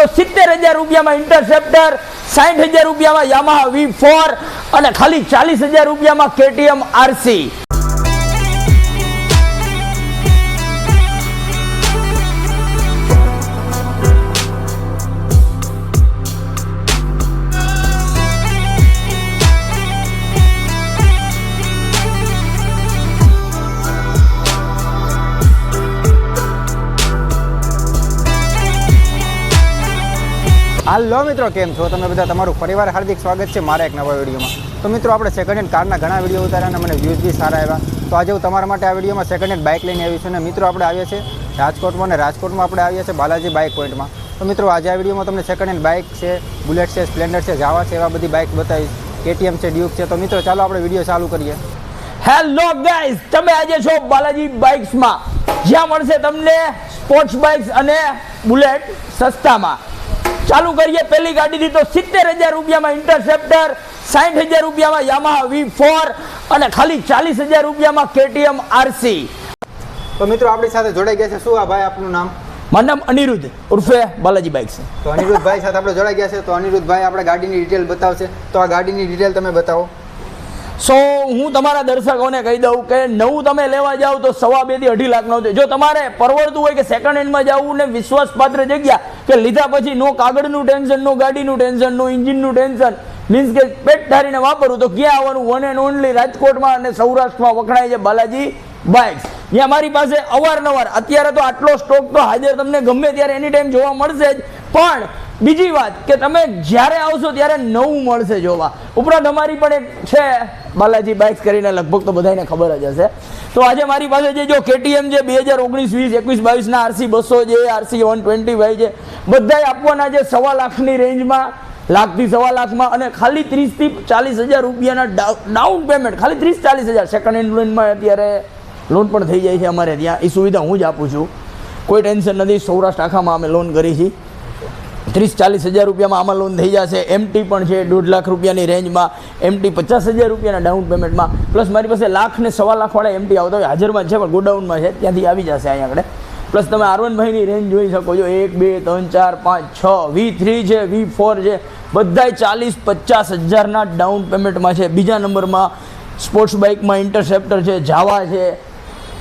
તો 70,000 રૂપિયામાં ઇન્ટરસેપ્ટર, 60,000 રૂપિયામાં યામાહા V4 અને ખાલી 40,000 રૂપિયામાં KTM RC। હાલો મિત્રો, કેમ છો તમે બધા? તમારું ફરીવાર હાર્દિક સ્વાગત છે મારા એક નવા વિડીયોમાં। તો મિત્રો, આપણે સેકન્ડ હેન્ડ કારના ઘણા વિડીયો ઉતાર્યા અને મને વ્યૂઝ બી સારા આવ્યા। તો આજે હું તમારા માટે આ વિડીયોમાં સેકન્ડ હેન્ડ બાઇક લઈને આવી છું। અને મિત્રો, આપણે આવ્યા છે રાજકોટમાં, અને રાજકોટમાં આપણે આવ્યા છે બાલાજી બાઇક પોઈન્ટમાં। તો મિત્રો, આજે આ વિડીયોમાં તમને સેકન્ડ હેન્ડ બાઇક છે, બુલેટ છે, સ્પ્લેન્ડર છે, જાવા છે, એવા બધી બાઇક બતાવીશ। KTM છે, ડ્યુક છે। તો મિત્રો, ચાલો આપણે વિડીયો ચાલુ કરીએ। હેલો ગાઈઝ, તમે આજે છો બાલાજી બાઇક્સમાં, જ્યાં મળશે તમને સ્પોર્ટ્સ બાઇક્સ અને બુલેટ સસ્તામાં। ચાલુ કરીએ પહેલી ગાડીથી તો 70,000 રૂપિયામાં ઇન્ટરસેપ્ટર, 60,000 રૂપિયામાં યામાહા V4 અને ખાલી 40,000 રૂપિયામાં KTM RC। તો મિત્રો, આપણી સાથે જોડાઈ ગયા છે, શું આ ભાઈ આપનું નામ? મારું નામ અનિરુદ્ધ ઉર્ફે બાલાજી બાઇક્સ। તો અનિરુદ્ધભાઈ સાથે આપણે જોડાઈ ગયા છે। તો અનિરુદ્ધભાઈ આપણે ગાડીની ડિટેલ બતાવશે। તો આ ગાડીની ડિટેલ તમે બતાવો। સો હું તમારા દર્શકોને કહી દઉં કે નવું તમે લેવા જાઓ તો 2.5 થી 2.5 લાખનો છે। જો તમારે પરવડતું હોય કે સેકન્ડ હેન્ડમાં જવું ને વિશ્વાસપાત્ર જગ્યા કે લીધા પછી નો કાગળનું ટેન્શન, નો ગાડીનું ટેન્શન, નો એન્જિનનું ટેન્શન, મીન્સ કે પેટ ધારીને વાપરવું, તો ક્યાં આવવાનું? વન એન્ડ ઓનલી રાજકોટમાં અને સૌરાષ્ટ્રમાં વખણાય છે બાલાજી બાઇક્સ। જ્યાં મારી પાસે અવારનવાર, અત્યારે તો આટલો સ્ટોક તો હાજર તમને ગમે ત્યારે એની ટાઈમ જોવા મળશે જ, પણ બીજી વાત કે તમે જ્યારે આવશો ત્યારે નવું મળશે જોવા। ઉપરાંત અમારી પણ એક છે બાલાજી બાઇક્સ કરીને, લગભગ તો બધાને ખબર જ હશે। તો આજે મારી પાસે જે જો KTM જે 2019, 20, 21, 22 ના RC 200 છે, RC 125 છે, બધાય આપવાના છે 1.25 લાખની રેન્જમાં, લાખથી 1.25 લાખમાં, અને ખાલી 30 થી 40,000 રૂપિયાના ડાઉન પેમેન્ટ, ખાલી 30-40,000। સેકન્ડ હેન્ડ લોનમાં અત્યારે લોન પણ થઈ જાય છે અમારે ત્યાં, એ સુવિધા હું જ આપું છું, કોઈ ટેન્શન નથી। સૌરાષ્ટ્ર આખામાં અમે લોન કરી છે। 30-40,000 રૂપિયામાં આમાં લોન થઈ જશે। MT પણ છે 1.5 લાખ રૂપિયાની રેન્જમાં, MT 50,000 રૂપિયાના ડાઉન પેમેન્ટમાં, પ્લસ મારી પાસે 1 લાખ ને 1.25 લાખવાળા MT આવતા હોય, હાજરમાં છે પણ ગોડાઉનમાં છે, ત્યાંથી આવી જશે અહીંયા આગળ। પ્લસ તમે R1 ભાઈની રેન્જ જોઈ શકો છો, 1, 2, 3, 4, 5, 6, V3 છે, V4 છે, બધાય 40-50,000ના ડાઉન પેમેન્ટમાં છે। બીજા નંબરમાં સ્પોર્ટ્સ બાઇકમાં ઇન્ટરસેપ્ટર છે, જાવા છે,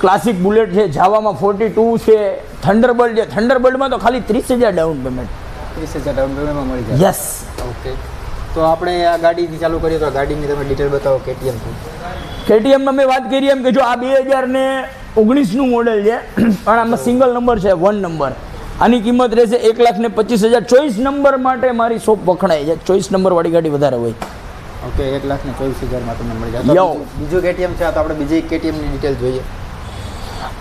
ક્લાસિક બુલેટ છે, જાવામાં 42 છે, થંડરબર્ડ છે, થંડરબર્ડમાં તો ખાલી 30,000 ડાઉન પેમેન્ટ, 30,000 ડાઉન પેમેન્ટમાં મળી જાય। Yes, okay. તો આપણે આ ગાડીથી ચાલુ કરીએ તો આ ગાડીની તમે ડિટેલ બતાવો। KTMમાં મેં વાત કરી એમ કે જો આ 2019નું મોડેલ છે, પણ આમાં સિંગલ નંબર છે, 1 નંબર। આની કિંમત રહેશે 1,25,000। 24 નંબર માટે મારી શોપ વખણાય છે, 24 નંબરવાળી ગાડી વધારે હોય। ઓકે, 1,24,000માં તમને મળી જાય। બીજું KTM છે, તો આપણે બીજી KTMની ડિટેલ જોઈએ।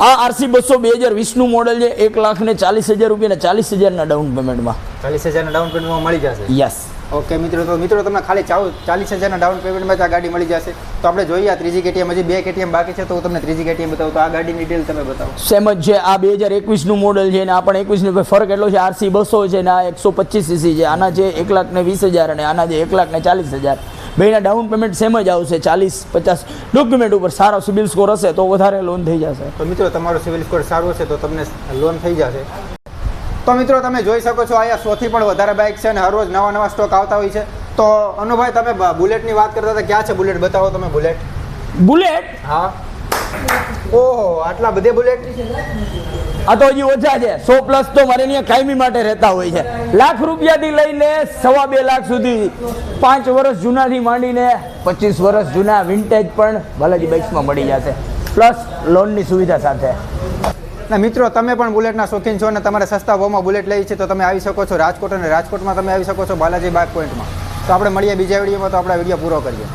આ RC 200 2020નું મોડેલ છે, 1,40,000 રૂપિયાના 40,000ના ડાઉન પેમેન્ટમાં, 40,000ના ડાઉન પેમેન્ટમાં મળી જશે। યસ। ઓકે મિત્રો, તો મિત્રો તમને ખાલી 40,000ના ડાઉન પેમેન્ટમાં જ આ ગાડી મળી જશે। તો આપણે જોઈએ આ ત્રીજી KTM, હજી 2 KTM બાકી છે, તો હું તમને ત્રીજી KTM બતાવું। તો આ ગાડીની ડિટેલ તમે બતાવો। સેમ જ છે, આ 2021નું મોડેલ છે ને આ પણ 21નું, ફરક એટલો છે, RC 200 છે ને આ 125cc છે, આના છે 1,20,000 અને આના છે 1,40,000। બેના ડાઉન પેમેન્ટ સેમ જ આવશે, 40-50 ડોક્યુમેન્ટ ઉપર સારો સિબિલ સ્કોર હશે તો વધારે લોન થઈ જશે। તો મિત્રો, તમારો સિબિલ સ્કોર સારો હશે તો તમને લોન થઈ જશે। તો મિત્રો, તમે જોઈ શકો છો અહીંયા 100થી પણ વધારે બાઇક છે અને હર રોજ નવા સ્ટોક આવતા હોય છે। તો અનુભાઈ, તમે બુલેટની વાત કરતા હતા, ક્યાં છે બુલેટ? બતાવો તમે બુલેટ। બુલેટ? હા। ઓહો, આટલા બધે બુલેટ? આ તો હજી ઓછા છે, 100+ તો મારે અહીંયા કાયમી માટે રહેતા હોય છે। લાખ રૂપિયાથી લઈને 2.25 લાખ સુધી, 5 વર્ષ જૂનાથી માંડીને 25 વર્ષ જૂના વિન્ટેજ પણ બાલાજી બાઇક્સમાં મળી જશે, પ્લસ લોનની સુવિધા સાથે। ના મિત્રો, તમે પણ બુલેટના શોખીન છો અને તમારે સસ્તા ભાવમાં બુલેટ લેવી છે તો તમે આવી શકો છો રાજકોટ, અને રાજકોટમાં તમે આવી શકો છો બાલાજી બાઇક પોઈન્ટમાં। તો આપણે મળીએ બીજા વિડીયોમાં, તો આપણે વિડીયો પૂરો કરીએ।